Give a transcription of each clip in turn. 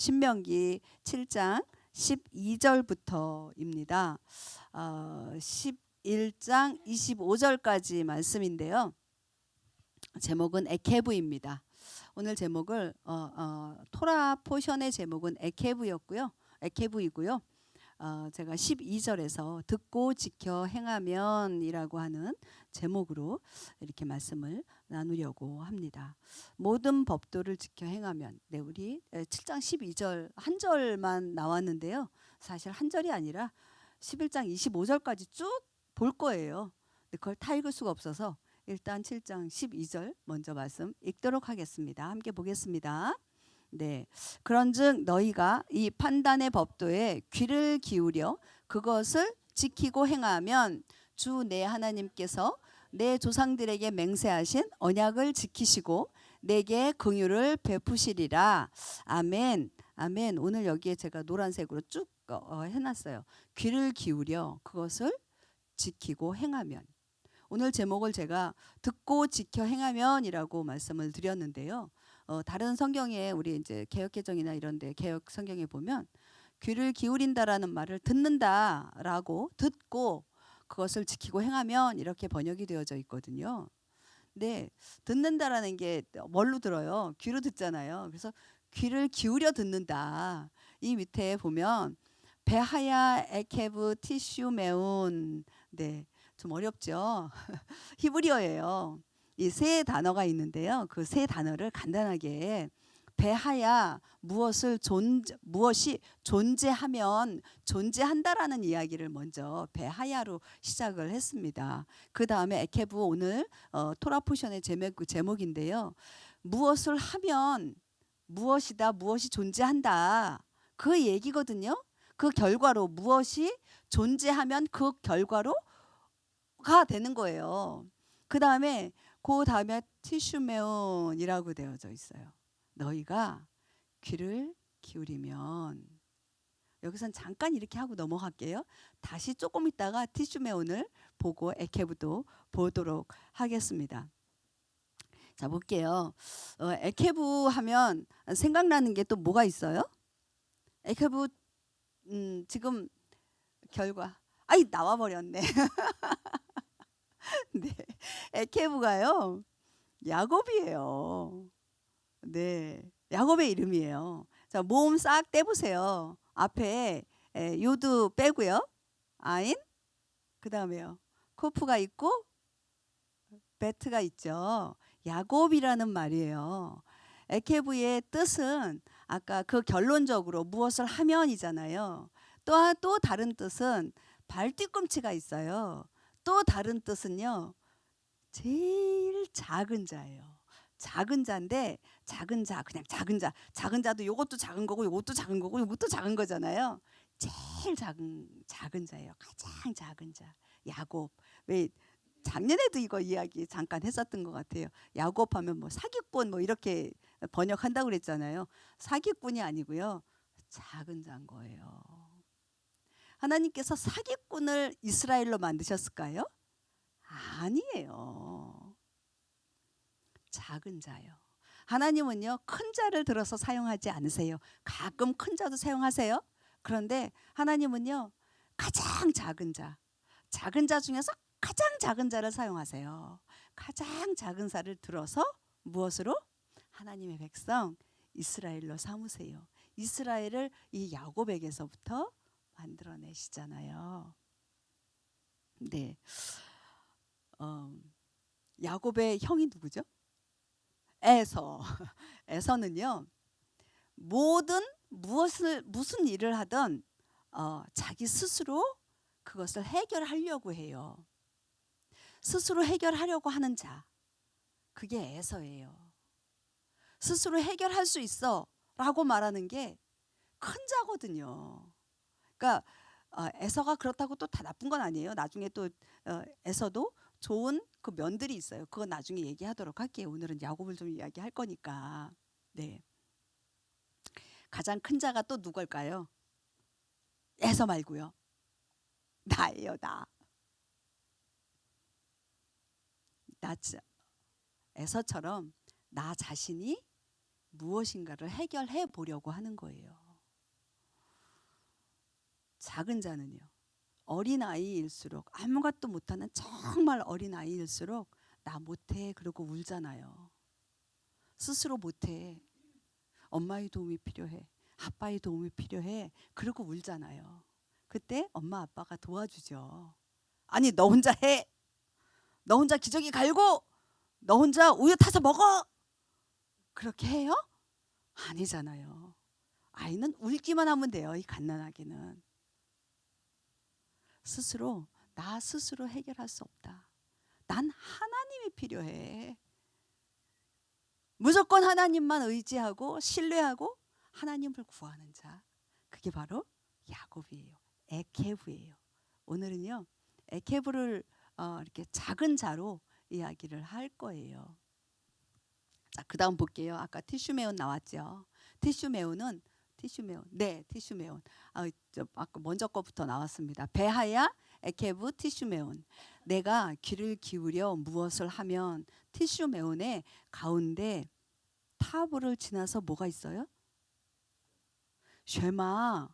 신명기 7장 12절부터입니다. 11장 25절까지 말씀인데요. 제목은 에케브입니다. 오늘 제목을 토라 포션의 제목은 에케브이고요. 제가 12절에서 듣고 지켜 행하면이라고 하는 제목으로 이렇게 말씀을 나누려고 합니다. 모든 법도를 지켜 행하면. 네, 우리 7장 12절 한 절만 나왔는데요. 사실 한 절이 아니라 11장 25절까지 쭉 볼 거예요. 그걸 다 읽을 수가 없어서 일단 7장 12절 먼저 말씀 읽도록 하겠습니다. 함께 보겠습니다. 네, 그런즉 너희가 이 판단의 법도에 귀를 기울여 그것을 지키고 행하면 주 내 하나님께서 내 조상들에게 맹세하신 언약을 지키시고 내게 긍휼을 베푸시리라. 아멘. 아멘. 오늘 여기에 제가 노란색으로 쭉 해놨어요. 귀를 기울여 그것을 지키고 행하면. 오늘 제목을 제가 듣고 지켜 행하면이라고 말씀을 드렸는데요. 다른 성경에 우리 이제 개역개정이나 이런데 개역 성경에 보면 귀를 기울인다라는 말을 듣는다라고 듣고 그것을 지키고 행하면 이렇게 번역이 되어져 있거든요. 근데 듣는다라는 게 뭘로 들어요? 귀로 듣잖아요. 그래서 귀를 기울여 듣는다. 이 밑에 보면 베하야 에케브 티슈 메운. 네, 좀 어렵죠. 히브리어예요. 이 세 단어가 있는데요. 그 세 단어를 간단하게 베하야 무엇이 존재하면 존재한다라는 이야기를 먼저 베하야로 시작을 했습니다. 그 다음에 에케브 오늘 토라 포션의 제목인데요. 무엇을 하면 무엇이다, 무엇이 존재한다. 그 얘기거든요. 그 결과로 무엇이 존재하면 그 결과로가 되는 거예요. 그 다음에 티슈메온이라고 되어져 있어요. 너희가 귀를 기울이면. 여기선 잠깐 이렇게 하고 넘어갈게요. 다시 조금 있다가 티슈메온을 보고 에케브도 보도록 하겠습니다. 자, 볼게요. 에케브 하면 생각나는 게 또 뭐가 있어요? 에케브 지금 결과 나와버렸네. 네, 에케브가요 야곱이에요. 네, 야곱의 이름이에요. 자, 모음 싹 떼보세요. 앞에 요드 빼고요. 아인, 그 다음에요 코프가 있고 베트가 있죠. 야곱이라는 말이에요. 에케브의 뜻은 아까 그 결론적으로 무엇을 하면이잖아요. 또 다른 뜻은 발 뒤꿈치가 있어요. 또 다른 뜻은요, 제일 작은 자예요. 작은 자인데 작은 자, 그냥 작은 자. 작은 자도 요것도 작은 거고 요것도 작은 거고 요것도 작은 거잖아요. 제일 작은 자예요. 가장 작은 자. 야곱. 왜 작년에도 이거 이야기 잠깐 했었던 것 같아요. 야곱 하면 뭐 사기꾼 뭐 이렇게 번역한다고 그랬잖아요. 사기꾼이 아니고요. 작은 자인 거예요. 하나님께서 사기꾼을 이스라엘로 만드셨을까요? 아니에요. 작은 자요. 하나님은요, 큰 자를 들어서 사용하지 않으세요. 가끔 큰 자도 사용하세요. 그런데 하나님은요, 가장 작은 자 중에서 가장 작은 자를 사용하세요. 가장 작은 자를 들어서 무엇으로? 하나님의 백성 이스라엘로 삼으세요. 이스라엘을 이 야곱에게서부터 만들어내시잖아요. 네, 야곱의 형이 누구죠? 에서. 에서는요, 무슨 일을 하든 자기 스스로 그것을 해결하려고 해요. 스스로 해결하려고 하는 자, 그게 에서예요. 스스로 해결할 수 있어 라고 말하는 게 큰 자거든요. 그러니까 에서가 그렇다고 또 다 나쁜 건 아니에요. 나중에 또 에서도 좋은 그 면들이 있어요. 그건 나중에 얘기하도록 할게요. 오늘은 야곱을 좀 이야기할 거니까. 네. 가장 큰 자가 또 누굴까요? 에서 말고요. 나예요, 나. 에서처럼 나 자신이 무엇인가를 해결해 보려고 하는 거예요. 작은 자는요, 어린아이일수록, 아무것도 못하는 정말 어린아이일수록 나 못해 그러고 울잖아요. 스스로 못해. 엄마의 도움이 필요해. 아빠의 도움이 필요해. 그러고 울잖아요. 그때 엄마 아빠가 도와주죠. 아니 너 혼자 해. 너 혼자 기저귀 갈고 너 혼자 우유 타서 먹어. 그렇게 해요? 아니잖아요. 아이는 울기만 하면 돼요. 이 갓난아기는. 스스로 나 스스로 해결할 수 없다. 난 하나님이 필요해. 무조건 하나님만 의지하고 신뢰하고 하나님을 구하는 자, 그게 바로 야곱이에요. 에케브예요. 오늘은요, 에케브를 이렇게 작은 자로 이야기를 할 거예요. 자, 그다음 볼게요. 아까 티슈메온 나왔죠. 티슈메온은 티슈메온. 아까 먼저 거부터 나왔습니다. 베하야, 에케브, 티슈메온. 내가 귀를 기울여 무엇을 하면, 티슈메온의 가운데 타브를 지나서 뭐가 있어요? 쉐마.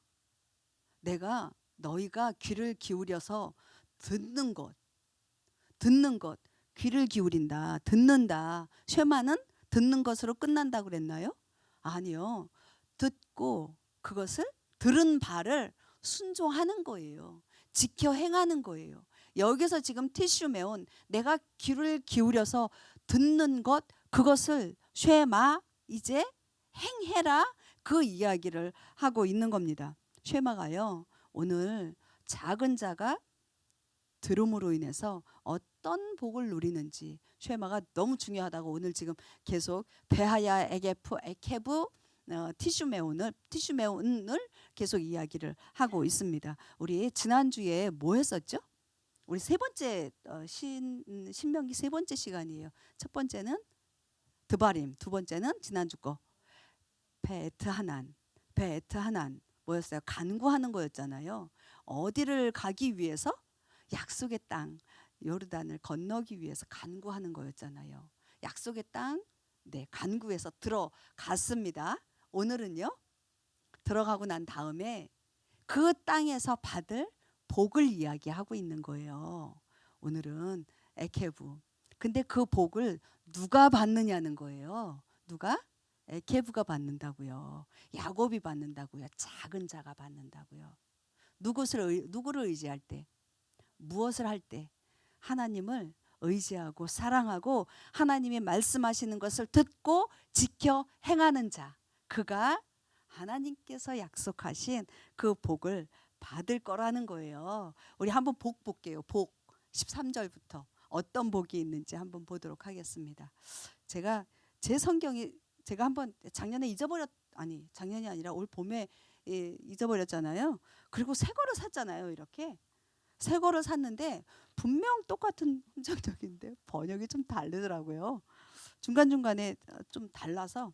내가 너희가 귀를 기울여서 듣는 것, 귀를 기울인다, 듣는다. 쉐마는 듣는 것으로 끝난다고 그랬나요? 아니요. 듣고 그것을 들은 바를 순종하는 거예요. 지켜 행하는 거예요. 여기서 지금 티슈메온, 내가 귀를 기울여서 듣는 것, 그것을 쉐마, 이제 행해라, 그 이야기를 하고 있는 겁니다. 쉐마가요, 오늘 작은 자가 들음으로 인해서 어떤 복을 누리는지, 쉐마가 너무 중요하다고 오늘 지금 계속 베하야, 에케브, 티슈메온을 계속 이야기를 하고 있습니다. 우리 지난주에 뭐 했었죠? 우리 세 번째 신명기 세 번째 시간이에요. 첫 번째는 드바림, 두 번째는 지난주 거 베트하난 뭐였어요? 간구하는 거였잖아요. 어디를 가기 위해서? 약속의 땅 요르단을 건너기 위해서 간구하는 거였잖아요. 약속의 땅, 간구해서 들어갔습니다. 오늘은요, 들어가고 난 다음에 그 땅에서 받을 복을 이야기하고 있는 거예요. 오늘은 에케브. 근데 그 복을 누가 받느냐는 거예요. 누가? 에케브가 받는다고요. 야곱이 받는다고요. 작은 자가 받는다고요. 누구를 의지할 때? 무엇을 할 때? 하나님을 의지하고 사랑하고 하나님이 말씀하시는 것을 듣고 지켜 행하는 자, 그가 하나님께서 약속하신 그 복을 받을 거라는 거예요. 우리 한번 복 볼게요. 복 13절부터 어떤 복이 있는지 한번 보도록 하겠습니다. 제 성경이 제가 한번 작년이 아니라 올 봄에 잊어버렸잖아요. 그리고 새 거를 샀잖아요. 이렇게 새 거를 샀는데 분명 똑같은 흔적인데 번역이 좀 다르더라고요. 중간중간에 좀 달라서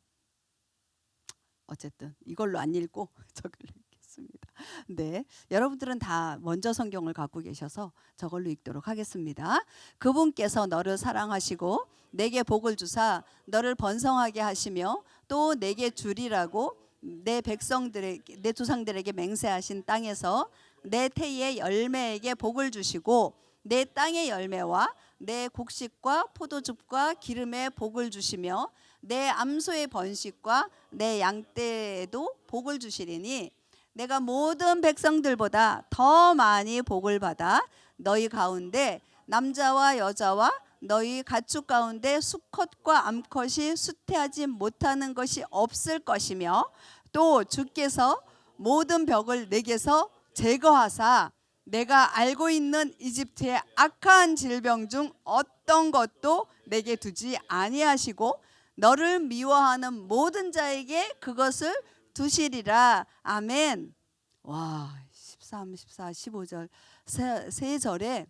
어쨌든 이걸로 안 읽고 저걸로 읽겠습니다. 네, 여러분들은 다 먼저 성경을 갖고 계셔서 저걸로 읽도록 하겠습니다. 그분께서 너를 사랑하시고 내게 복을 주사 너를 번성하게 하시며 또 내게 주리라고 내 백성들에게, 내 조상들에게 맹세하신 땅에서 내 태의 열매에게 복을 주시고 내 땅의 열매와 내 곡식과 포도즙과 기름에 복을 주시며 내 암소의 번식과 내 양떼에도 복을 주시리니 내가 모든 백성들보다 더 많이 복을 받아 너희 가운데 남자와 여자와 너희 가축 가운데 수컷과 암컷이 수태하지 못하는 것이 없을 것이며 또 주께서 모든 벽을 내게서 제거하사 내가 알고 있는 이집트의 악한 질병 중 어떤 것도 내게 두지 아니하시고 너를 미워하는 모든 자에게 그것을 두시리라. 아멘. 와, 13, 14, 15절 세 절에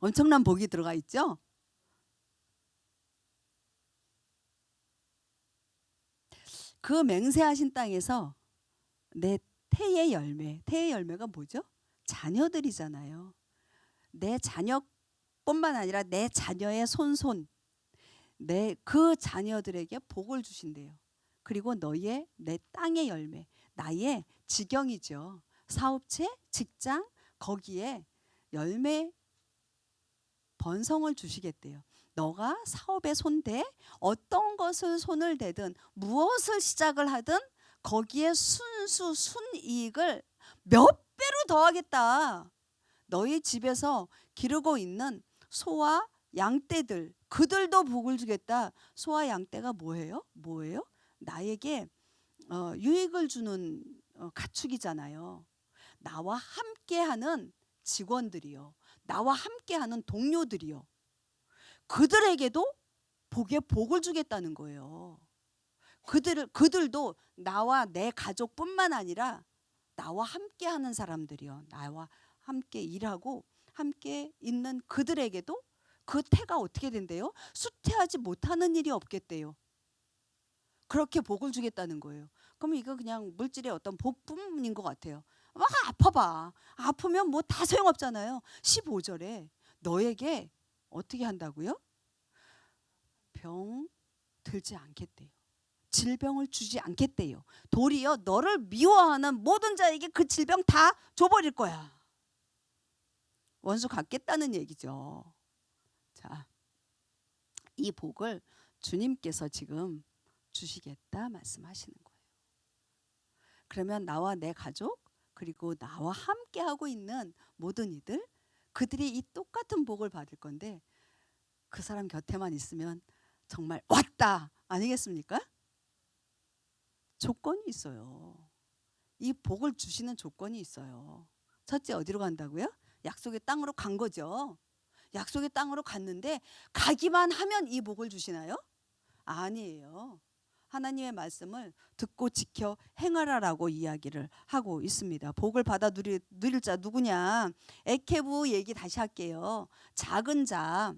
엄청난 복이 들어가 있죠. 그 맹세하신 땅에서 내 태의 열매가 뭐죠? 자녀들이잖아요. 내 자녀뿐만 아니라 내 자녀의 손손, 그 자녀들에게 복을 주신대요. 그리고 너의 내 땅의 열매, 나의 지경이죠. 사업체, 직장, 거기에 열매 번성을 주시겠대요. 너가 사업에 손대, 어떤 것을 손을 대든 무엇을 시작을 하든 거기에 순수 순이익을 몇 배로 더하겠다. 너희 집에서 기르고 있는 소와 양떼들, 그들도 복을 주겠다. 소와 양떼가 뭐예요? 나에게 유익을 주는 가축이잖아요. 나와 함께하는 직원들이요, 나와 함께하는 동료들이요, 그들에게도 복을 주겠다는 거예요. 그들도 나와 내 가족뿐만 아니라 나와 함께하는 사람들이요, 나와 함께 일하고 함께 있는 그들에게도 그 태가 어떻게 된대요? 수태하지 못하는 일이 없겠대요. 그렇게 복을 주겠다는 거예요. 그러면 이거 그냥 물질의 어떤 복뿐인 것 같아요. 막 아파봐. 아프면 뭐 다 소용없잖아요. 15절에 너에게 어떻게 한다고요? 병 들지 않겠대요. 질병을 주지 않겠대요. 도리어 너를 미워하는 모든 자에게 그 질병 다 줘버릴 거야. 원수 갚겠다는 얘기죠. 자, 이 복을 주님께서 지금 주시겠다 말씀하시는 거예요. 그러면 나와 내 가족, 그리고 나와 함께하고 있는 모든 이들, 그들이 이 똑같은 복을 받을 건데 그 사람 곁에만 있으면 정말 왔다 아니겠습니까? 조건이 있어요. 이 복을 주시는 조건이 있어요. 첫째, 어디로 간다고요? 약속의 땅으로 간 거죠. 약속의 땅으로 갔는데 가기만 하면 이 복을 주시나요? 아니에요. 하나님의 말씀을 듣고 지켜 행하라라고 이야기를 하고 있습니다. 복을 받아 누릴 자 누구냐? 에케부 얘기 다시 할게요. 작은 자,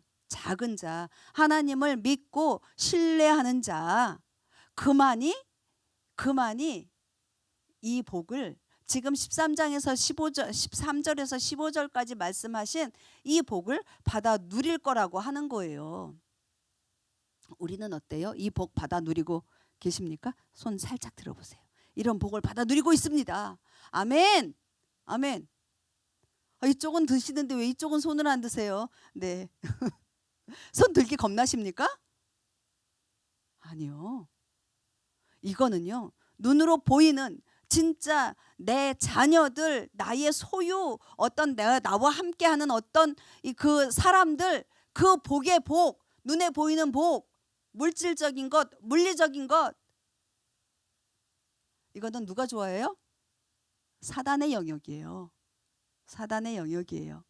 하나님을 믿고 신뢰하는 자, 그만이 이 복을 지금 13장에서 15절, 13절에서 15절까지 말씀하신 이 복을 받아 누릴 거라고 하는 거예요. 우리는 어때요? 이 복 받아 누리고 계십니까? 손 살짝 들어보세요. 이런 복을 받아 누리고 있습니다. 아멘. 아멘. 이쪽은 드시는데 왜 이쪽은 손을 안 드세요? 네. 손 들기 겁나십니까? 아니요. 이거는요, 눈으로 보이는 진짜 내 자녀들, 나의 소유, 어떤 나와 함께하는 어떤 그 사람들, 그 복의 복, 눈에 보이는 복, 물질적인 것, 물리적인 것, 이거는 누가 좋아해요? 사단의 영역이에요. 사단의 영역이에요.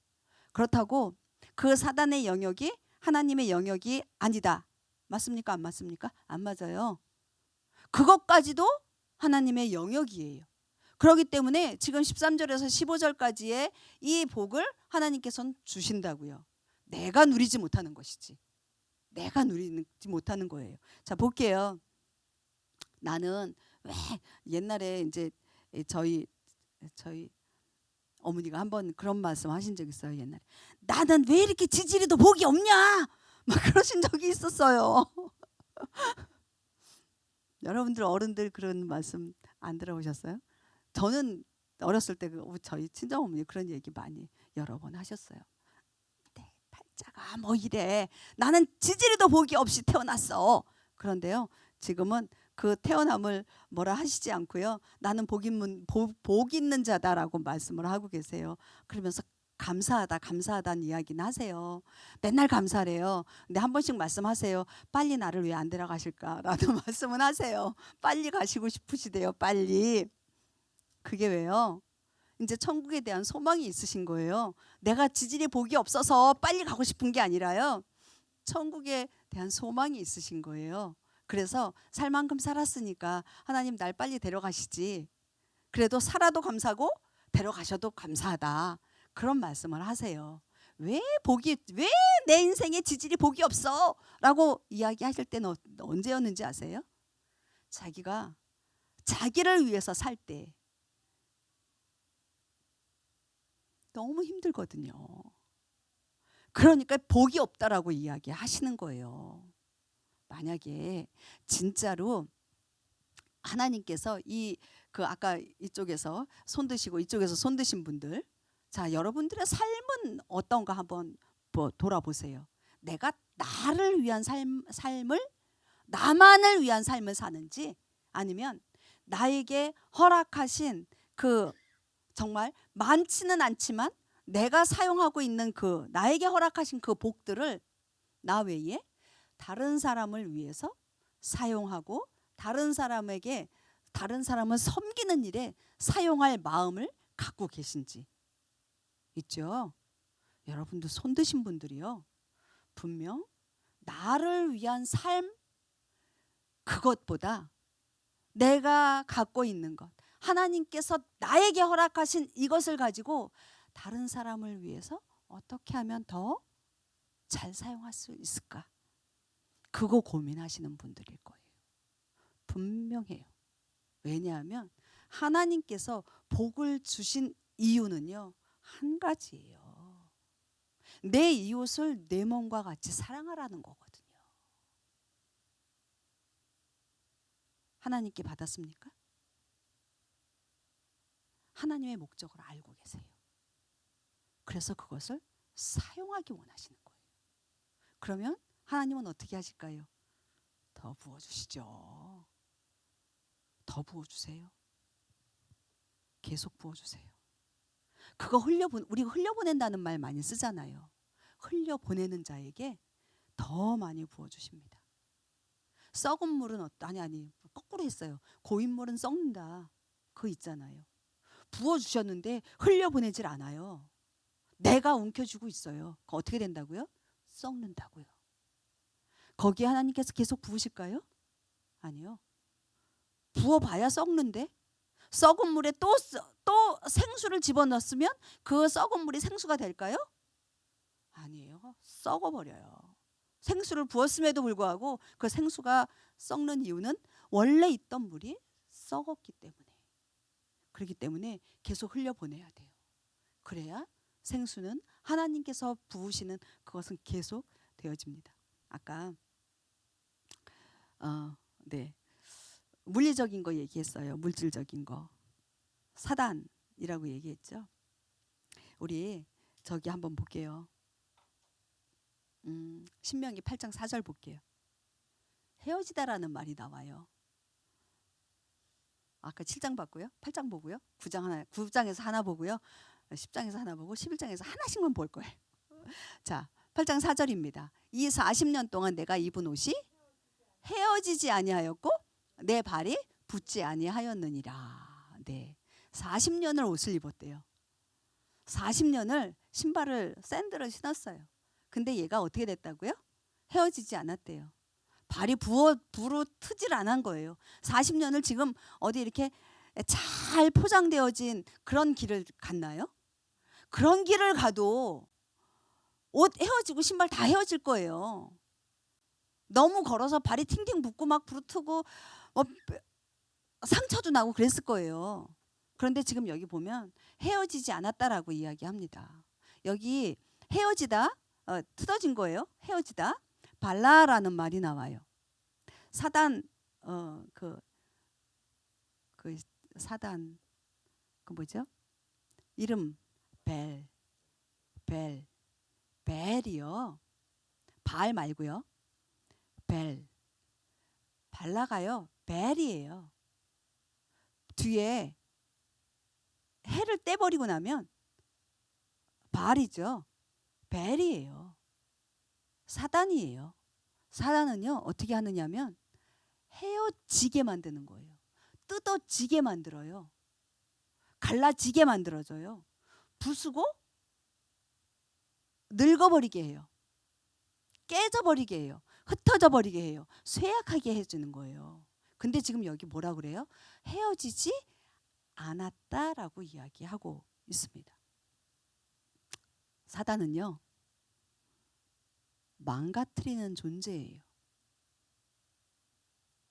그렇다고 그 사단의 영역이 하나님의 영역이 아니다. 맞습니까? 안 맞습니까? 안 맞아요. 그것까지도 하나님의 영역이에요. 그렇기 때문에 지금 13절에서 15절까지의 이 복을 하나님께서는 주신다고요. 내가 누리지 못하는 것이지. 내가 누리지 못하는 거예요. 자, 볼게요. 나는 왜 옛날에 이제 저희 어머니가 한번 그런 말씀 하신 적 있어요. 옛날에 나는 왜 이렇게 지지리도 복이 없냐 막 그러신 적이 있었어요. 여러분들 어른들 그런 말씀 안 들어보셨어요? 저는 어렸을 때 저희 친정어머니 그런 얘기 많이 여러 번 하셨어요. 내 팔자가 뭐 이래. 나는 지지리도 복이 없이 태어났어. 그런데요, 지금은 그 태어남을 뭐라 하시지 않고요, 나는 복 있는 자다라고 말씀을 하고 계세요. 그러면서 감사하다는 이야기는 하세요. 맨날 감사래요. 근데 한 번씩 말씀하세요. 빨리 나를 왜 안 데려가실까라는 말씀은 하세요. 빨리 가시고 싶으시대요. 빨리. 그게 왜요? 이제 천국에 대한 소망이 있으신 거예요. 내가 지질이 복이 없어서 빨리 가고 싶은 게 아니라요, 천국에 대한 소망이 있으신 거예요. 그래서 살 만큼 살았으니까 하나님 날 빨리 데려가시지. 그래도 살아도 감사하고 데려가셔도 감사하다. 그런 말씀을 하세요. 왜 내 인생에 지질이 복이 없어? 라고 이야기하실 때는 언제였는지 아세요? 자기가 자기를 위해서 살 때 너무 힘들거든요. 그러니까 복이 없다라고 이야기하시는 거예요. 만약에 진짜로 하나님께서 아까 이쪽에서 손 드시고 이쪽에서 손 드신 분들, 자, 여러분들의 삶은 어떤가 한번 돌아보세요. 내가 나를 위한 삶을, 나만을 위한 삶을 사는지, 아니면 나에게 허락하신 그 정말 많지는 않지만 내가 사용하고 있는 나에게 허락하신 그 복들을 나 외에 다른 사람을 위해서 사용하고 다른 사람을 섬기는 일에 사용할 마음을 갖고 계신지. 있죠? 여러분도 손 드신 분들이요, 분명 나를 위한 삶, 그것보다 내가 갖고 있는 것, 하나님께서 나에게 허락하신 이것을 가지고 다른 사람을 위해서 어떻게 하면 더 잘 사용할 수 있을까, 그거 고민하시는 분들일 거예요. 분명해요. 왜냐하면 하나님께서 복을 주신 이유는요, 한 가지예요. 내 이웃을 내 몸과 같이 사랑하라는 거거든요. 하나님께 받았습니까? 하나님의 목적을 알고 계세요. 그래서 그것을 사용하기 원하시는 거예요. 그러면 하나님은 어떻게 하실까요? 더 부어주시죠. 더 부어주세요. 계속 부어주세요. 우리가 흘려보낸다는 말 많이 쓰잖아요. 흘려보내는 자에게 더 많이 부어주십니다. 썩은 물은 아니 거꾸로 했어요. 고인 물은 썩는다. 그거 있잖아요. 부어주셨는데 흘려보내질 않아요. 내가 움켜쥐고 있어요. 그거 어떻게 된다고요? 썩는다고요. 거기에 하나님께서 계속 부으실까요? 아니요. 부어봐야 썩는데, 썩은 물에 또 생수를 집어넣었으면 그 썩은 물이 생수가 될까요? 아니에요. 썩어버려요. 생수를 부었음에도 불구하고 그 생수가 썩는 이유는 원래 있던 물이 썩었기 때문에. 그렇기 때문에 계속 흘려보내야 돼요. 그래야 생수는 하나님께서 부으시는 그것은 계속 되어집니다. 아까 네, 물리적인 거 얘기했어요. 물질적인 거. 사단이라고 얘기했죠. 우리 저기 한번 볼게요. 신명기 8장 4절 볼게요. 헤어지다라는 말이 나와요. 아까 7장 봤고요. 8장 보고요. 9장에서 하나 보고요. 10장에서 하나 보고 11장에서 하나씩만 볼 거예요. 자, 8장 4절입니다. 이 40년 동안 내가 입은 옷이 헤어지지 아니하였고 내 발이 붓지 아니하였느니라. 네. 40년을 옷을 입었대요. 40년을 샌들을 신었어요. 근데 얘가 어떻게 됐다고요? 헤어지지 않았대요. 발이 부르트질 않은 거예요. 40년을 지금 어디 이렇게 잘 포장되어진 그런 길을 갔나요? 그런 길을 가도 옷 헤어지고 신발 다 헤어질 거예요. 너무 걸어서 발이 팅팅 붓고 막 부르트고 상처도 나고 그랬을 거예요. 그런데 지금 여기 보면 헤어지지 않았다라고 이야기합니다. 여기 헤어지다, 틀어진 거예요. 헤어지다, 발라라는 말이 나와요. 사단, 사단, 뭐죠? 이름 벨이요. 발 말고요. 발라가요. 벨이에요. 뒤에 해를 떼버리고 나면 발이죠. 벨이에요. 사단이에요. 사단은요, 어떻게 하느냐면 헤어지게 만드는 거예요. 뜯어지게 만들어요. 갈라지게 만들어줘요. 부수고 늙어버리게 해요. 깨져버리게 해요. 흩어져 버리게 해요. 쇠약하게 해주는 거예요. 근데 지금 여기 뭐라 그래요? 헤어지지 않았다라고 이야기하고 있습니다. 사단은요, 망가뜨리는 존재예요.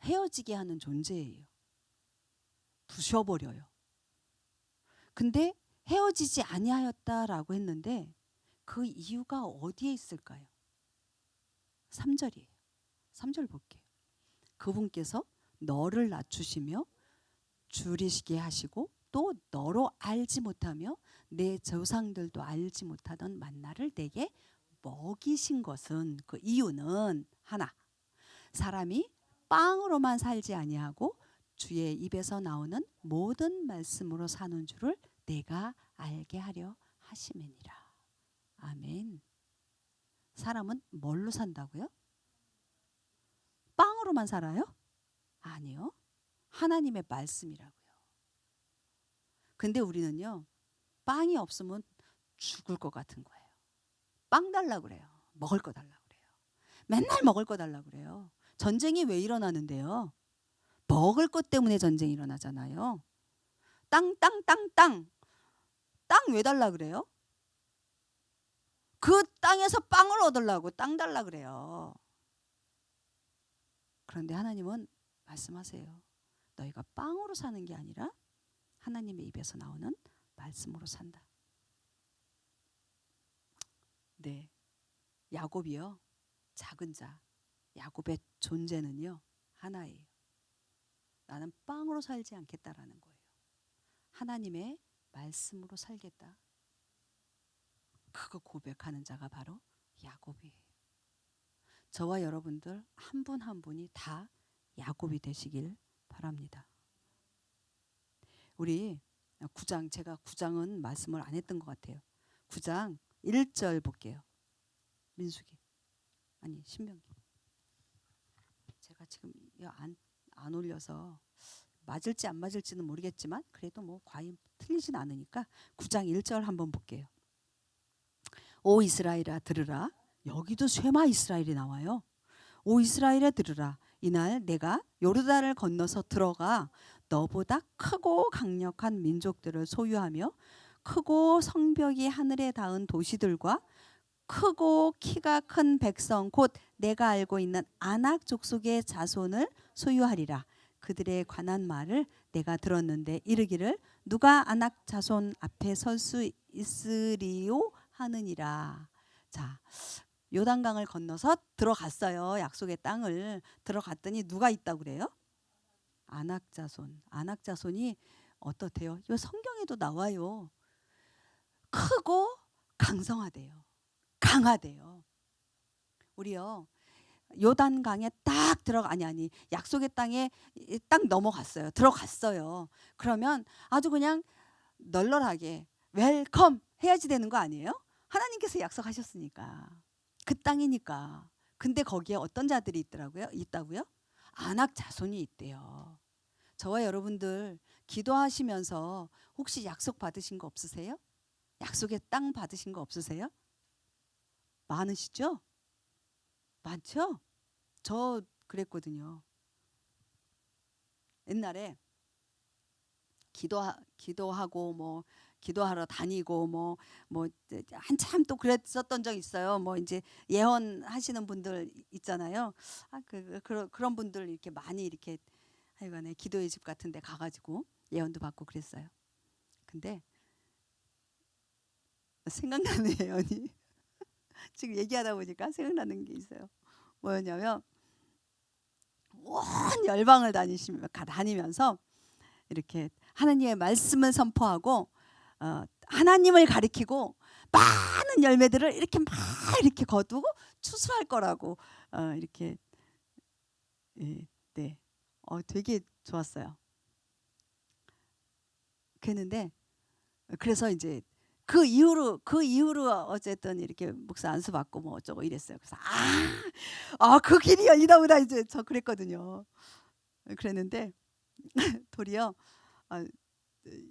헤어지게 하는 존재예요. 부셔버려요. 근데 헤어지지 아니하였다라고 했는데 그 이유가 어디에 있을까요? 3절이에요. 3절 볼게요. 그분께서 너를 낮추시며 줄이시게 하시고 또 너로 알지 못하며 내 조상들도 알지 못하던 만나를 내게 먹이신 것은, 그 이유는 하나, 사람이 빵으로만 살지 아니하고 주의 입에서 나오는 모든 말씀으로 사는 줄을 내가 알게 하려 하심이니라. 아멘. 사람은 뭘로 산다고요? 빵으로만 살아요? 아니요. 하나님의 말씀이라고요. 근데 우리는요, 빵이 없으면 죽을 것 같은 거예요. 빵 달라고 그래요. 먹을 거 달라고 그래요. 맨날 먹을 거 달라고 그래요. 전쟁이 왜 일어나는데요? 먹을 것 때문에 전쟁이 일어나잖아요. 땅 왜 달라 그래요? 그 땅에서 빵을 얻으려고 땅 달라 그래요. 그런데 하나님은 말씀하세요. 너희가 빵으로 사는 게 아니라 하나님의 입에서 나오는 말씀으로 산다. 네, 야곱이요, 작은 자 야곱의 존재는요 하나예요. 나는 빵으로 살지 않겠다라는 거예요. 하나님의 말씀으로 살겠다. 그거 고백하는 자가 바로 야곱이에요. 저와 여러분들 한 분 한 분이 다 야곱이 되시길 바랍니다. 우리 9장, 제가 9장은 말씀을 안 했던 것 같아요. 9장 1절 볼게요. 민수기, 아니 신명기. 제가 지금 안 올려서 맞을지 안 맞을지는 모르겠지만 그래도 뭐 과연 틀리진 않으니까 9장 1절 한번 볼게요. 오 이스라엘아 들으라. 여기도 쉐마 이스라엘이 나와요. 오 이스라엘아 들으라. 이날 내가 요르단을 건너서 들어가 너보다 크고 강력한 민족들을 소유하며 크고 성벽이 하늘에 닿은 도시들과 크고 키가 큰 백성 곧 내가 알고 있는 아낙 족속의 자손을 소유하리라. 그들에 관한 말을 내가 들었는데 이르기를 누가 아낙 자손 앞에 설 수 있으리요 하느니라. 자, 요단강을 건너서 들어갔어요. 약속의 땅을 들어갔더니 누가 있다고 그래요? 아낙 자손. 아낙 자손이 어떻대요? 이 성경에도 나와요. 크고 강성하대요. 강하대요. 우리요 요단강에 딱 들어가 아니 약속의 땅에 딱 넘어갔어요. 들어갔어요. 그러면 아주 그냥 널널하게 웰컴 해야지 되는 거 아니에요? 하나님께서 약속하셨으니까. 그 땅이니까. 근데 거기에 어떤 자들이 있다고요? 아낙 자손이 있대요. 저와 여러분들 기도하시면서 혹시 약속 받으신 거 없으세요? 약속의 땅 받으신 거 없으세요? 많으시죠? 많죠? 저 그랬거든요. 옛날에 기도하고 뭐 기도하러 다니고 뭐 한참 또 그랬었던 적 있어요. 뭐 이제 예언하시는 분들 있잖아요. 그런 분들 이렇게 많이 이렇게 하여간에 기도의 집 같은 데 가가지고 예언도 받고 그랬어요. 근데 생각나는 예언이 지금 얘기하다 보니까 생각나는 게 있어요. 뭐였냐면 온 열방을 다니면서 이렇게 하나님의 말씀을 선포하고 하나님을 가리키고 많은 열매들을 이렇게 막 이렇게 거두고 추수할 거라고 이렇게 네, 되게 좋았어요. 그랬는데 그래서 이제 그 이후로 어쨌든 이렇게 목사 안수 받고 뭐 어쩌고 이랬어요. 그래서 그 길이 열리나 보다 이제 저 그랬거든요. 그랬는데 도리어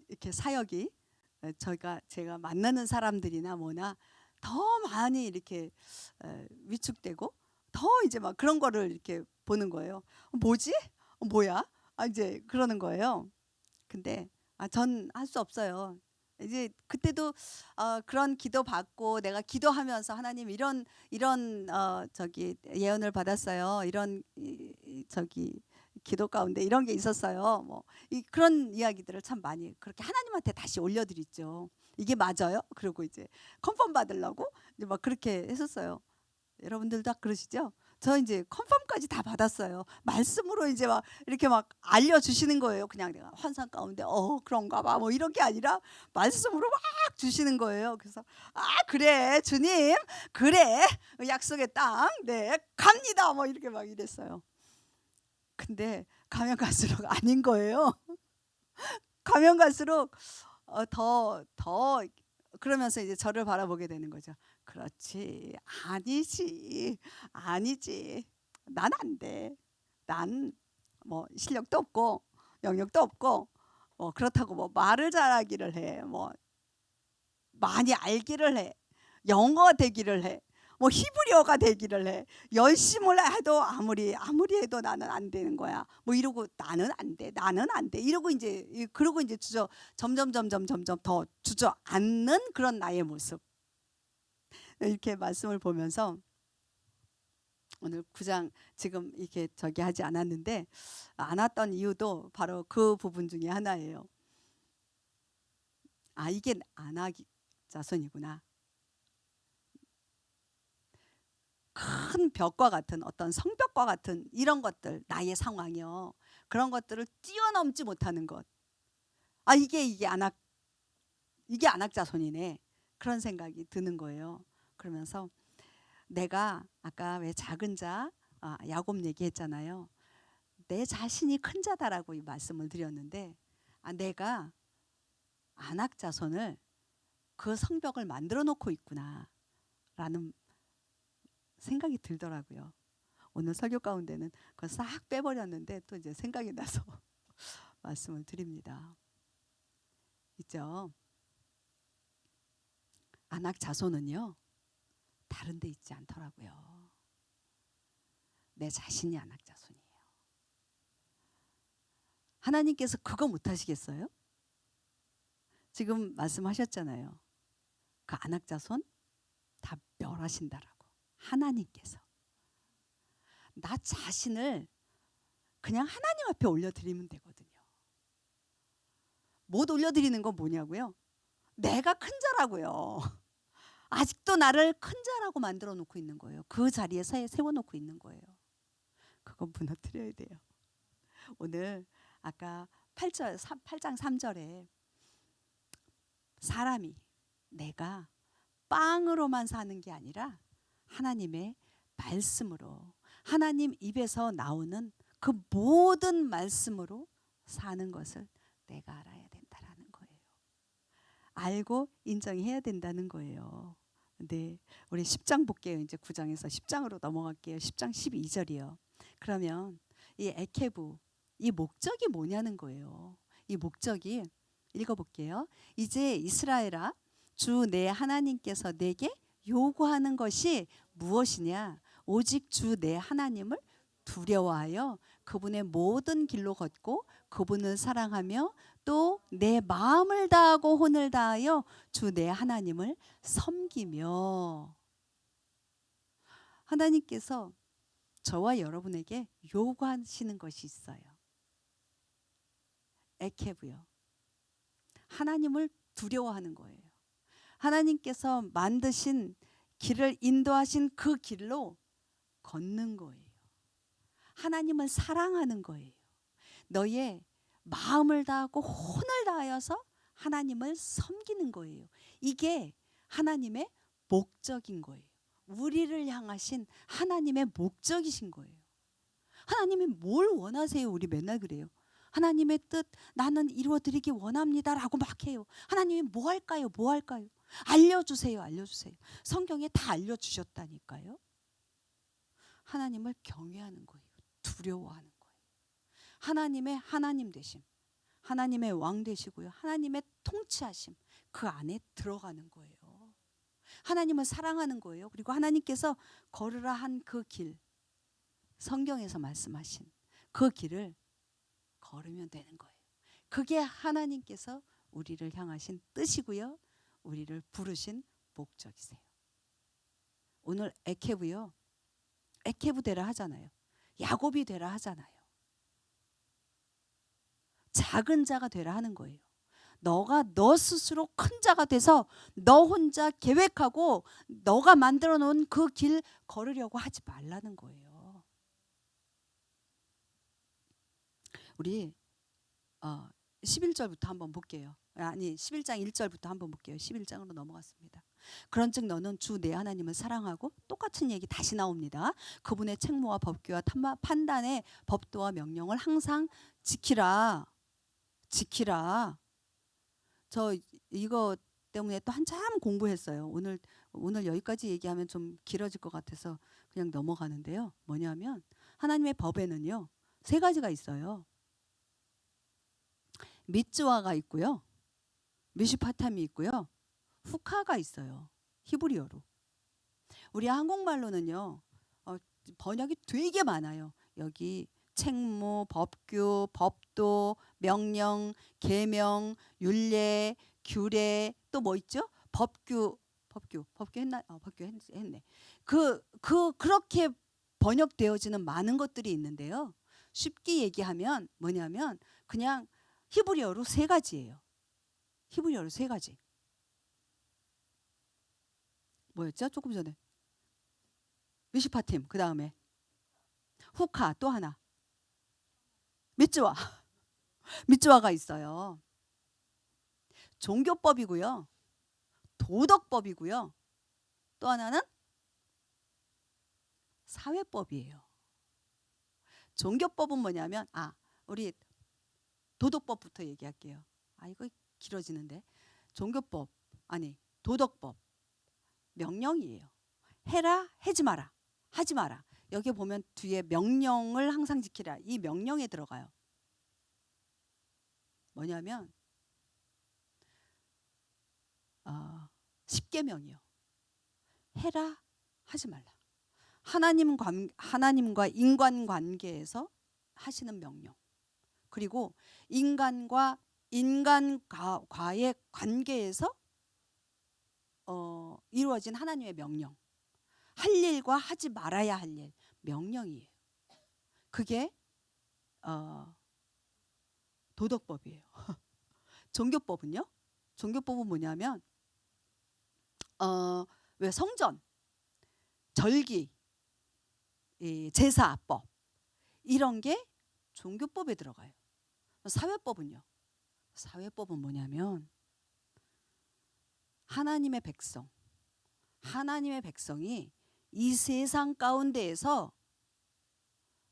이렇게 사역이 제가 만나는 사람들이나 뭐나 더 많이 이렇게 위축되고 더 이제 막 그런 거를 이렇게 보는 거예요. 뭐지? 뭐야? 이제 그러는 거예요. 근데 전 할 수 없어요. 이제 그때도 그런 기도 받고 내가 기도하면서 하나님 이런 저기 예언을 받았어요. 이런 저기 기도 가운데 이런 게 있었어요. 뭐 그런 이야기들을 참 많이 그렇게 하나님한테 다시 올려드리죠. 이게 맞아요? 그리고 이제 컨펌 받으려고 이제 막 그렇게 했었어요. 여러분들도 다 그러시죠? 저 이제 컨펌까지 다 받았어요. 말씀으로 이제 막 이렇게 막 알려주시는 거예요. 그냥 내가 환상 가운데 그런가 봐 뭐 이런 게 아니라 말씀으로 막 주시는 거예요. 그래서 그래 주님 그래 약속의 땅 네 갑니다 뭐 이렇게 막 이랬어요. 근데 가면 갈수록 아닌 거예요. 가면 갈수록 더 그러면서 이제 저를 바라보게 되는 거죠. 그렇지 아니지 난 안 돼. 난 뭐 실력도 없고 영역도 없고 뭐 그렇다고 뭐 말을 잘하기를 해. 뭐 많이 알기를 해. 영어 되기를 해. 뭐 히브리어가 되기를 해. 열심을 해도 아무리 해도 나는 안 되는 거야. 뭐 이러고 나는 안 돼. 이러고 이제 그러고 이제 점점 더 주저앉는 그런 나의 모습. 이렇게 말씀을 보면서 오늘 9장 지금 이렇게 하지 않았는데 안 왔던 이유도 바로 그 부분 중에 하나예요. 이게 안하기 자손이구나. 큰 벽과 같은 어떤 성벽과 같은 이런 것들 나의 상황이요. 그런 것들을 뛰어넘지 못하는 것. 이게 안악 자손이네. 그런 생각이 드는 거예요. 그러면서 내가 아까 왜 작은 자 야곱 얘기했잖아요. 내 자신이 큰 자다라고 이 말씀을 드렸는데 내가 안악 자손을 그 성벽을 만들어 놓고 있구나라는 생각이 들더라고요. 오늘 설교 가운데는 그걸 싹 빼버렸는데 또 이제 생각이 나서 말씀을 드립니다. 있죠. 안악 자손은요 다른 데 있지 않더라고요. 내 자신이 안악 자손이에요. 하나님께서 그거 못 하시겠어요? 지금 말씀하셨잖아요. 그 안악 자손 다 멸하신다라고. 하나님께서 나 자신을 그냥 하나님 앞에 올려드리면 되거든요. 못 올려드리는 건 뭐냐고요? 내가 큰 자라고요. 아직도 나를 큰 자라고 만들어 놓고 있는 거예요. 그 자리에 세워놓고 있는 거예요. 그거 무너뜨려야 돼요. 오늘 아까 8장 3절에 사람이 내가 빵으로만 사는 게 아니라 하나님의 말씀으로 하나님 입에서 나오는 그 모든 말씀으로 사는 것을 내가 알아야 된다라는 거예요. 알고 인정해야 된다는 거예요. 네, 우리 10장 볼게요. 이제 9장에서 10장으로 넘어갈게요. 10장 12절이요. 그러면 이 에케부 이 목적이 뭐냐는 거예요. 이 목적이 읽어볼게요. 이제 이스라엘아 주 내 하나님께서 내게 요구하는 것이 무엇이냐? 오직 주 내 하나님을 두려워하여 그분의 모든 길로 걷고 그분을 사랑하며 또 내 마음을 다하고 혼을 다하여 주 내 하나님을 섬기며. 하나님께서 저와 여러분에게 요구하시는 것이 있어요. 에케브요. 하나님을 두려워하는 거예요. 하나님께서 만드신 길을 인도하신 그 길로 걷는 거예요. 하나님을 사랑하는 거예요. 너의 마음을 다하고 혼을 다하여서 하나님을 섬기는 거예요. 이게 하나님의 목적인 거예요. 우리를 향하신 하나님의 목적이신 거예요. 하나님이 뭘 원하세요? 우리 맨날 그래요. 하나님의 뜻 나는 이루어드리기 원합니다라고 막 해요. 하나님이 뭐 할까요? 뭐 할까요? 알려주세요. 알려주세요. 성경에 다 알려주셨다니까요. 하나님을 경외하는 거예요. 두려워하는 거예요. 하나님의 하나님 되심, 하나님의 왕 되시고요. 하나님의 통치하심 그 안에 들어가는 거예요. 하나님을 사랑하는 거예요. 그리고 하나님께서 걸으라 한 그 길, 성경에서 말씀하신 그 길을 걸으면 되는 거예요. 그게 하나님께서 우리를 향하신 뜻이고요. 우리를 부르신 목적이세요. 오늘 에케브요. 에케브 되라 하잖아요. 야곱이 되라 하잖아요. 작은 자가 되라 하는 거예요. 너가 너 스스로 큰 자가 돼서 너 혼자 계획하고 너가 만들어 놓은 그 길 걸으려고 하지 말라는 거예요. 우리 11절부터 한번 볼게요. 아니 11장 1절부터 한번 볼게요. 11장으로 넘어갔습니다. 그런즉 너는 주 내 하나님을 사랑하고, 똑같은 얘기 다시 나옵니다. 그분의 책무와 법규와 판단의 법도와 명령을 항상 지키라. 지키라. 저 이거 때문에 또 한참 공부했어요. 오늘 여기까지 얘기하면 좀 길어질 것 같아서 그냥 넘어가는데요. 뭐냐면 하나님의 법에는요 3가지가 있어요. 미츠와가 있고요, 미슈파탐이 있고요, 후카가 있어요. 히브리어로. 우리 한국말로는요 번역이 되게 많아요. 여기 책무, 법규, 법도, 명령, 계명, 율례, 규례, 또 뭐 있죠? 법규 했나? 법규 했네. 그렇게 번역되어지는 많은 것들이 있는데요. 쉽게 얘기하면 뭐냐면 그냥 히브리어로 3가지예요. 히브리어로 3가지. 뭐였죠? 조금 전에 미시파팀, 그 다음에 후카, 또 하나 미츠와. 미츠와가 있어요. 종교법이고요, 도덕법이고요, 또 하나는 사회법이에요. 종교법은 뭐냐면 우리 도덕법부터 얘기할게요. 이거 길어지는데. 종교법, 아니 도덕법, 명령이에요. 해라, 하지 마라, 하지 마라. 여기 보면 뒤에 명령을 항상 지키라, 이 명령에 들어가요. 뭐냐면 10계명이요. 해라, 하지 말라. 하나님과 인간관계에서 하시는 명령, 그리고 인간과의 관계에서 이루어진 하나님의 명령, 할 일과 하지 말아야 할 일, 명령이에요. 그게 도덕법이에요. 종교법은요? 종교법은 뭐냐면 왜 성전, 절기, 제사법, 이런 게 종교법에 들어가요. 사회법은요? 사회법은 뭐냐면 하나님의 백성이 이 세상 가운데에서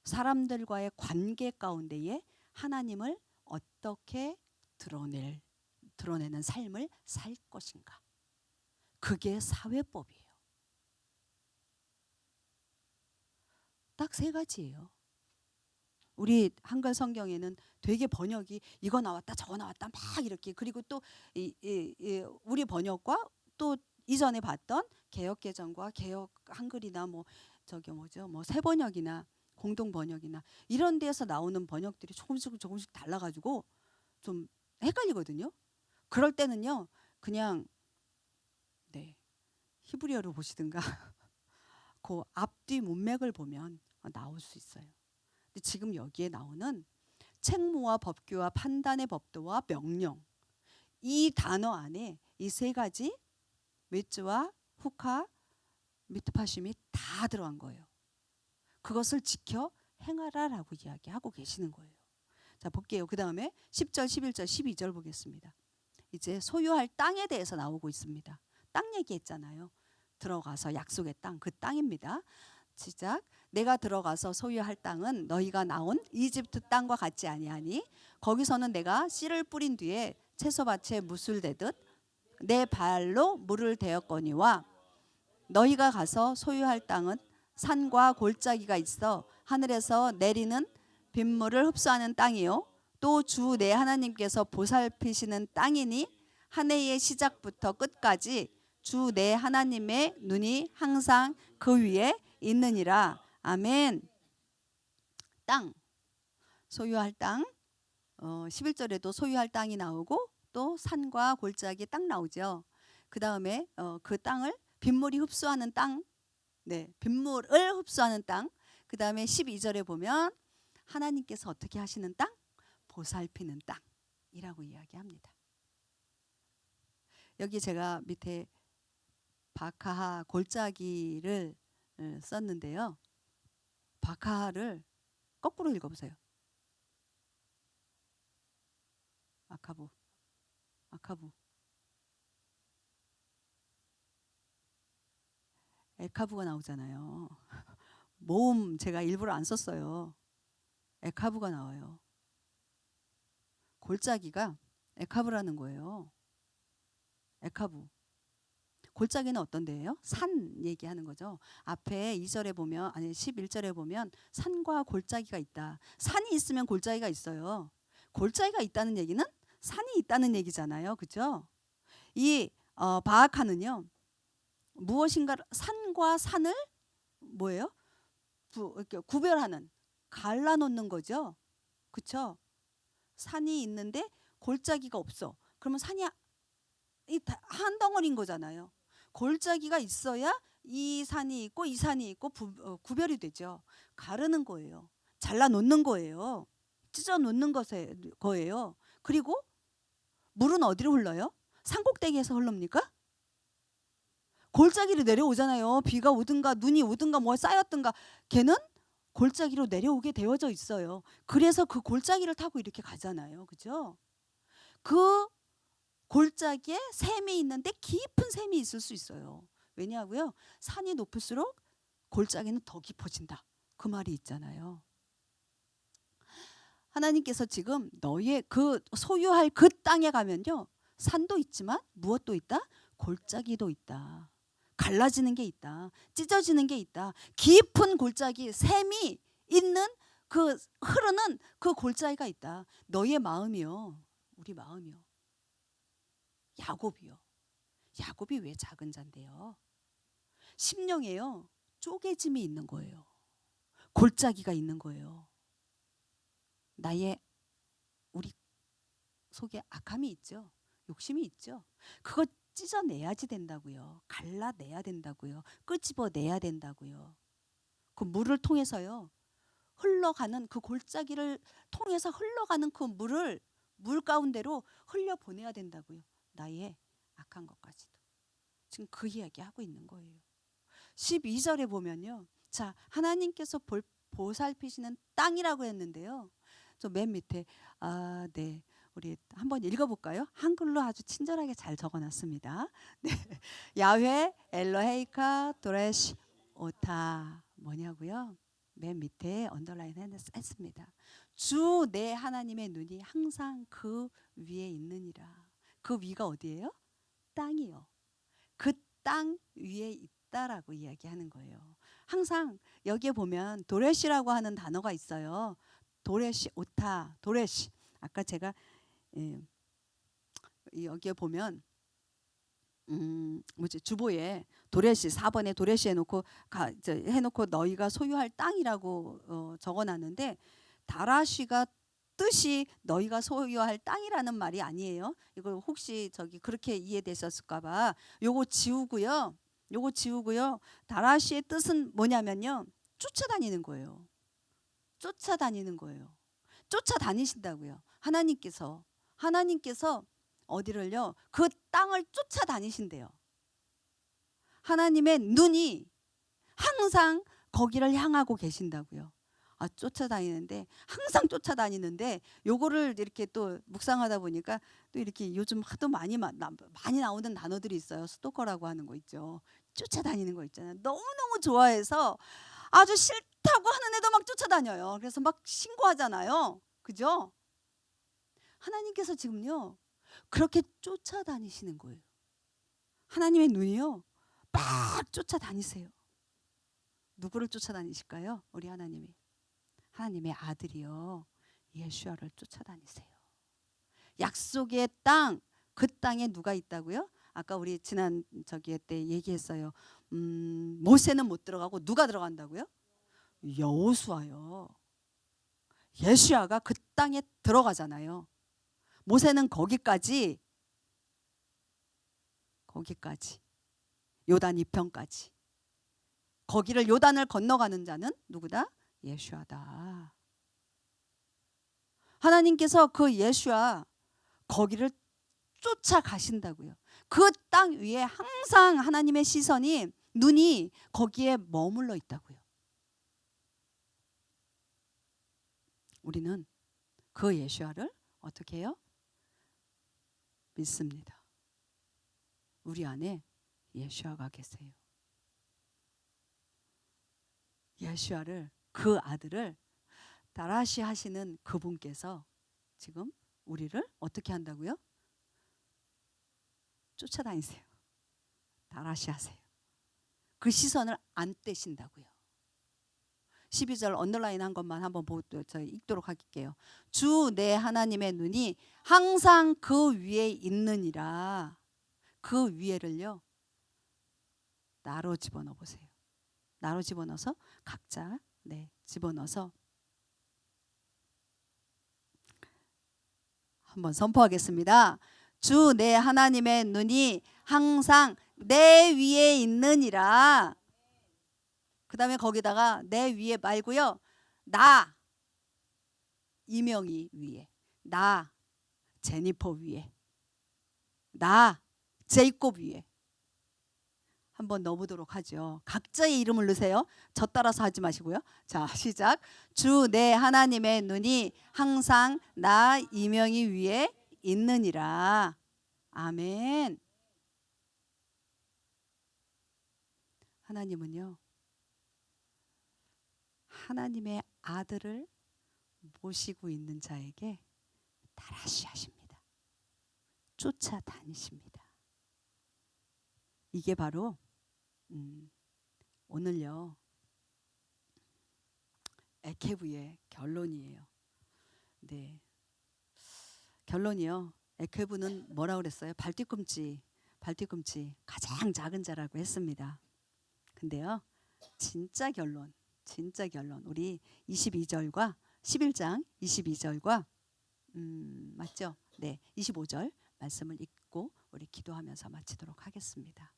사람들과의 관계 가운데에 하나님을 어떻게 드러내는 삶을 살 것인가. 그게 사회법이에요. 딱 3가지예요. 우리 한글 성경에는 되게 번역이 이거 나왔다 저거 나왔다 막 이렇게, 그리고 또 우리 번역과 또 이전에 봤던 개역개정과 개역 한글이나 뭐 새번역이나 공동번역이나 이런 데서 나오는 번역들이 조금씩 달라가지고 좀 헷갈리거든요. 그럴 때는요 그냥 히브리어로 보시든가 그 앞뒤 문맥을 보면 나올 수 있어요. 근데 지금 여기에 나오는 책무와 법규와 판단의 법도와 명령, 이 단어 안에 이 3가지 미츠와 후카, 미트파심이 다 들어간 거예요. 그것을 지켜 행하라라고 이야기하고 계시는 거예요. 자, 볼게요. 그 다음에 10절, 11절, 12절 보겠습니다. 이제 소유할 땅에 대해서 나오고 있습니다. 땅 얘기했잖아요. 들어가서 약속의 땅, 그 땅입니다. 시작. 내가 들어가서 소유할 땅은 너희가 나온 이집트 땅과 같지 아니하니 거기서는 내가 씨를 뿌린 뒤에 채소밭에 무술 대듯 내 발로 물을 대었거니와 너희가 가서 소유할 땅은 산과 골짜기가 있어 하늘에서 내리는 빗물을 흡수하는 땅이요 또 주 내 하나님께서 보살피시는 땅이니 한 해의 시작부터 끝까지 주 내 하나님의 눈이 항상 그 위에 있느니라. 아멘. 땅, 소유할 땅. 11절에도 소유할 땅이 나오고 또 산과 골짜기 딱 나오죠. 그 다음에 그 땅을 빗물이 흡수하는 땅, 빗물을 흡수하는 땅. 그 다음에 12절에 보면 하나님께서 어떻게 하시는 땅? 보살피는 땅이라고 이야기합니다. 여기 제가 밑에 바카하 골짜기를 썼는데요. 바카하를 거꾸로 읽어보세요. 아카부. 아카부. 에카부가 나오잖아요. 모음 제가 일부러 안 썼어요. 에카부가 나와요. 골짜기가 에카부라는 거예요. 에카부. 골짜기는 어떤 데예요? 산 얘기하는 거죠. 앞에 2절에 보면, 아니 11절에 보면 산과 골짜기가 있다. 산이 있으면 골짜기가 있어요. 골짜기가 있다는 얘기는 산이 있다는 얘기잖아요. 그죠? 이 바아카는요. 무엇인가 산과 산을 뭐예요? 이렇게 구별하는, 갈라놓는 거죠. 그렇죠? 산이 있는데 골짜기가 없어. 그러면 산이 한 덩어리인 거잖아요. 골짜기가 있어야 이 산이 있고 이 산이 있고 구별이 되죠. 가르는 거예요. 잘라 놓는 거예요. 찢어 놓는 거예요. 그리고 물은 어디로 흘러요? 산꼭대기에서 흘릅니까? 골짜기로 내려오잖아요. 비가 오든가 눈이 오든가 뭐 쌓였든가 걔는 골짜기로 내려오게 되어져 있어요. 그래서 그 골짜기를 타고 이렇게 가잖아요. 그죠? 그 골짜기에 샘이 있는데 깊은 샘이 있을 수 있어요. 왜냐하고요. 산이 높을수록 골짜기는 더 깊어진다. 그 말이 있잖아요. 하나님께서 지금 너의 그 소유할 그 땅에 가면요. 산도 있지만 무엇도 있다? 골짜기도 있다. 갈라지는 게 있다. 찢어지는 게 있다. 깊은 골짜기, 샘이 있는 그 흐르는 그 골짜기가 있다. 너의 마음이요. 우리 마음이요. 야곱이요. 야곱이 왜 작은 자인데요? 심령에요. 쪼개짐이 있는 거예요. 골짜기가 있는 거예요. 나의 우리 속에 악함이 있죠. 욕심이 있죠. 그거 찢어내야지 된다고요. 갈라내야 된다고요. 끄집어내야 된다고요. 그 물을 통해서요. 흘러가는 그 골짜기를 통해서 흘러가는 그 물을 물 가운데로 흘려보내야 된다고요. 나의 악한 것까지도. 지금 그 이야기 하고 있는 거예요. 12절에 보면요. 자, 하나님께서 보살피시는 땅이라고 했는데요. 저 맨 밑에 네. 우리 한번 읽어볼까요? 한글로 아주 친절하게 잘 적어놨습니다. 네. 야훼 엘로헤이카 도레시 오타 뭐냐고요? 맨 밑에 언더라인 했습니다. 주 내 하나님의 눈이 항상 그 위에 있느니라. 그 위가 어디예요? 땅이요. 그 땅 위에 있다라고 이야기하는 거예요. 항상 여기에 보면 도레시라고 하는 단어가 있어요. 도레시 오타 도레시. 아까 제가 여기에 보면 뭐지 주보에 도레시 4번에 도레시 해놓고 너희가 소유할 땅이라고 적어놨는데 다라시가 뜻이 너희가 소유할 땅이라는 말이 아니에요. 이거 혹시 그렇게 이해되셨을까봐 요거 지우고요. 다라시의 뜻은 뭐냐면요. 쫓아다니는 거예요. 쫓아다니는 거예요. 쫓아다니신다고요. 하나님께서 어디를요? 그 땅을 쫓아다니신대요. 하나님의 눈이 항상 거기를 향하고 계신다고요. 쫓아다니는데 항상 쫓아다니는데 요거를 이렇게 또 묵상하다 보니까 또 이렇게 요즘 하도 많이 나오는 단어들이 있어요. 스토커라고 하는 거 있죠. 쫓아다니는 거 있잖아요. 너무너무 좋아해서 아주 싫다고 하는 애도 막 쫓아다녀요. 그래서 막 신고하잖아요. 그죠? 하나님께서 지금요. 그렇게 쫓아다니시는 거예요. 하나님의 눈이요. 막 쫓아다니세요. 누구를 쫓아다니실까요? 우리 하나님의 아들이요. 예수아를 쫓아다니세요. 약속의 땅, 그 땅에 누가 있다고요? 아까 우리 지난 때 얘기했어요. 모세는 못 들어가고 누가 들어간다고요? 여호수아요. 예수아가 그 땅에 들어가잖아요. 모세는 거기까지 요단 이편까지 거기를 요단을 건너가는 자는 누구다? 예수아다. 하나님께서 그 예수아 거기를 쫓아가신다고요. 그 땅 위에 항상 하나님의 시선이 눈이 거기에 머물러 있다고요. 우리는 그 예수아를 어떻게 해요? 믿습니다. 우리 안에 예수아가 계세요. 예수아를, 그 아들을 다라시 하시는 그분께서 지금 우리를 어떻게 한다고요? 쫓아다니세요. 다라시 하세요. 그 시선을 안 떼신다고요. 12절 언더라인 한 것만 한번 저희 읽도록 할게요. 주 내 하나님의 눈이 항상 그 위에 있느니라. 그 위에를요, 나로 집어넣어 보세요. 나로 집어넣어서 각자 집어넣어서 한번 선포하겠습니다. 주 내 하나님의 눈이 항상 내 위에 있느니라. 그 다음에 거기다가 내 위에 말고요, 나 이명희 위에, 나 제니퍼 위에, 나 제이콥 위에 한번 넣어보도록 하죠. 각자의 이름을 넣으세요. 저 따라서 하지 마시고요. 자, 시작. 주 내 하나님의 눈이 항상 나 이명희 위에 있느니라. 아멘. 하나님은요, 하나님의 아들을 모시고 있는 자에게 다라시 하십니다. 쫓아다니십니다. 이게 바로 오늘요, 에케브의 결론이에요. 네, 결론이요. 에케브는 뭐라고 그랬어요? 발뒤꿈치 가장 작은 자라고 했습니다. 근데요, 진짜 결론 우리 22절과 11장 22절과 맞죠? 네, 25절 말씀을 읽고 우리 기도하면서 마치도록 하겠습니다.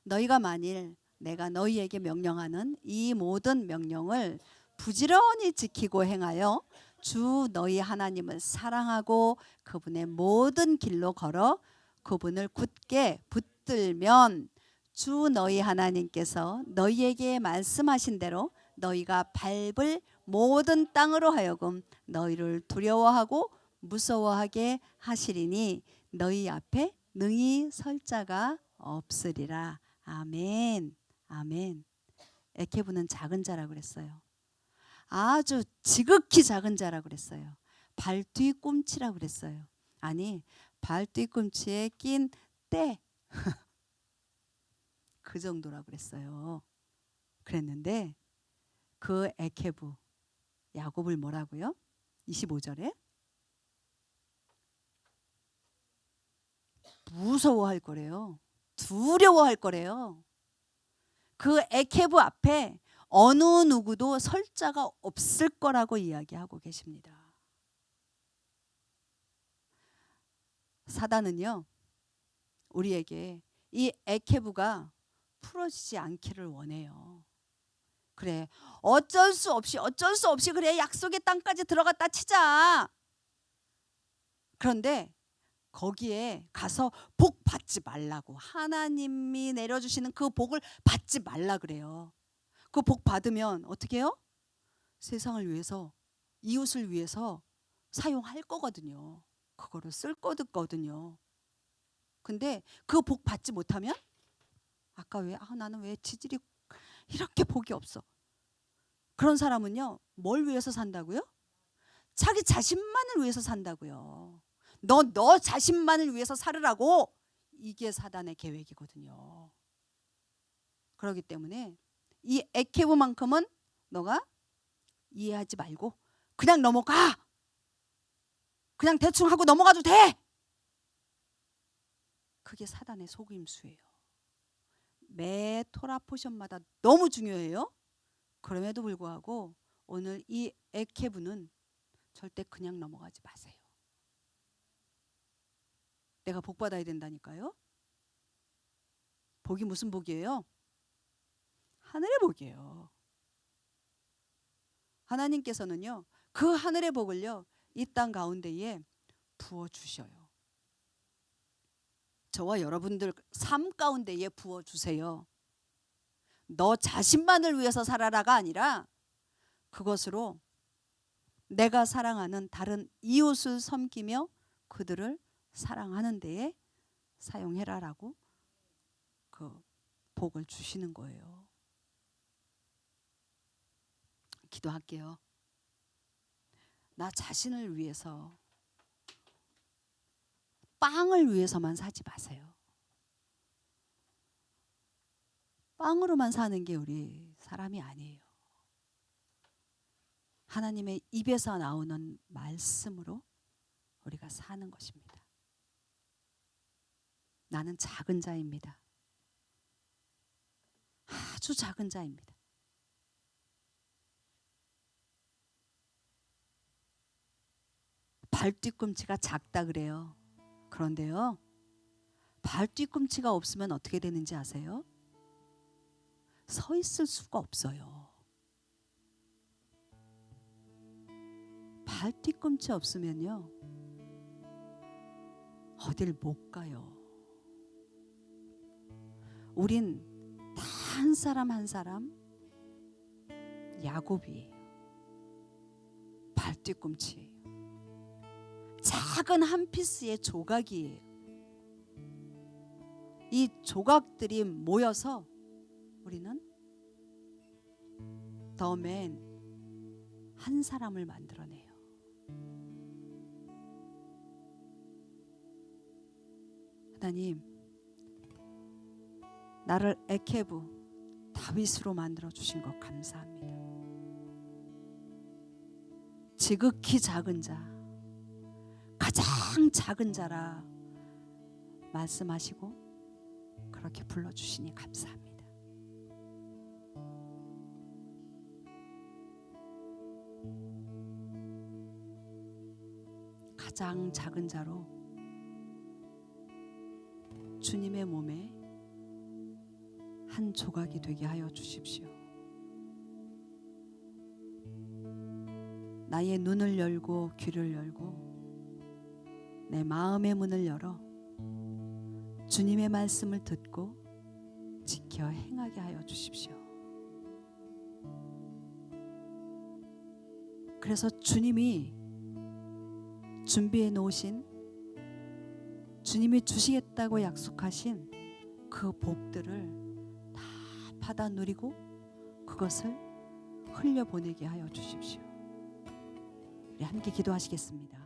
너희가 만일 내가 너희에게 명령하는 이 모든 명령을 부지런히 지키고 행하여 주 너희 하나님을 사랑하고 그분의 모든 길로 걸어 그분을 굳게 붙들면 주 너희 하나님께서 너희에게 말씀하신 대로 너희가 밟을 모든 땅으로 하여금 너희를 두려워하고 무서워하게 하시리니 너희 앞에 능히 설 자가 없으리라. 아멘. 아멘. 에케브는 작은 자라고 그랬어요. 아주 지극히 작은 자라고 그랬어요. 발뒤꿈치라고 그랬어요. 아니, 발뒤꿈치에 낀 때 그 정도라고 그랬어요. 그랬는데 그 에케브 야곱을 뭐라고요? 25절에 무서워할 거래요. 두려워할 거래요. 그 에케브 앞에 어느 누구도 설 자가 없을 거라고 이야기하고 계십니다. 사단은요, 우리에게 이 에케브가 풀어지지 않기를 원해요. 그래, 어쩔 수 없이 그래, 약속의 땅까지 들어갔다 치자. 그런데 거기에 가서 복 받지 말라고, 하나님이 내려주시는 그 복을 받지 말라 그래요. 그 복 받으면 어떻게 해요? 세상을 위해서, 이웃을 위해서 사용할 거거든요. 그거를 쓸 거거든요. 근데 그 복 받지 못하면 아까 나는 왜 지질이 이렇게 복이 없어. 그런 사람은요, 뭘 위해서 산다고요? 자기 자신만을 위해서 산다고요. 너 자신만을 위해서 살으라고. 이게 사단의 계획이거든요. 그렇기 때문에 이 에케브만큼은 너가 이해하지 말고 그냥 넘어가. 그냥 대충 하고 넘어가도 돼. 그게 사단의 속임수예요. 매 토라 포션마다 너무 중요해요. 그럼에도 불구하고 오늘 이 에케브는 절대 그냥 넘어가지 마세요. 내가 복 받아야 된다니까요. 복이 무슨 복이에요? 하늘의 복이에요. 하나님께서는요, 그 하늘의 복을요, 이 땅 가운데에 부어 주셔요. 저와 여러분들 삶 가운데에 부어 주세요. 너 자신만을 위해서 살아라가 아니라 그것으로 내가 사랑하는 다른 이웃을 섬기며 그들을 사랑하는 데에 사용해라라고 그 복을 주시는 거예요. 기도할게요. 나 자신을 위해서, 빵을 위해서만 사지 마세요. 빵으로만 사는 게 우리 사람이 아니에요. 하나님의 입에서 나오는 말씀으로 우리가 사는 것입니다. 나는 작은 자입니다. 아주 작은 자입니다. 발뒤꿈치가 작다 그래요. 그런데요, 발뒤꿈치가 없으면 어떻게 되는지 아세요? 서 있을 수가 없어요. 발뒤꿈치 없으면요, 어딜 못 가요. 우린 다 한 사람 한 사람 야곱이에요. 발뒤꿈치예요. 작은 한 피스의 조각이에요. 이 조각들이 모여서 우리는 더 맨 한 사람을 만들어내요. 하나님, 나를 에케부 다윗으로 만들어 주신 것 감사합니다. 지극히 작은 자, 가장 작은 자라 말씀하시고 그렇게 불러주시니 감사합니다. 가장 작은 자로 주님의 몸에 한 조각이 되게 하여 주십시오. 나의 눈을 열고 귀를 열고 내 마음의 문을 열어 주님의 말씀을 듣고 지켜 행하게 하여 주십시오. 그래서 주님이 준비해 놓으신, 주님이 주시겠다고 약속하신 그 복들을 다 받아 누리고 그것을 흘려보내게 하여 주십시오. 우리 함께 기도하시겠습니다.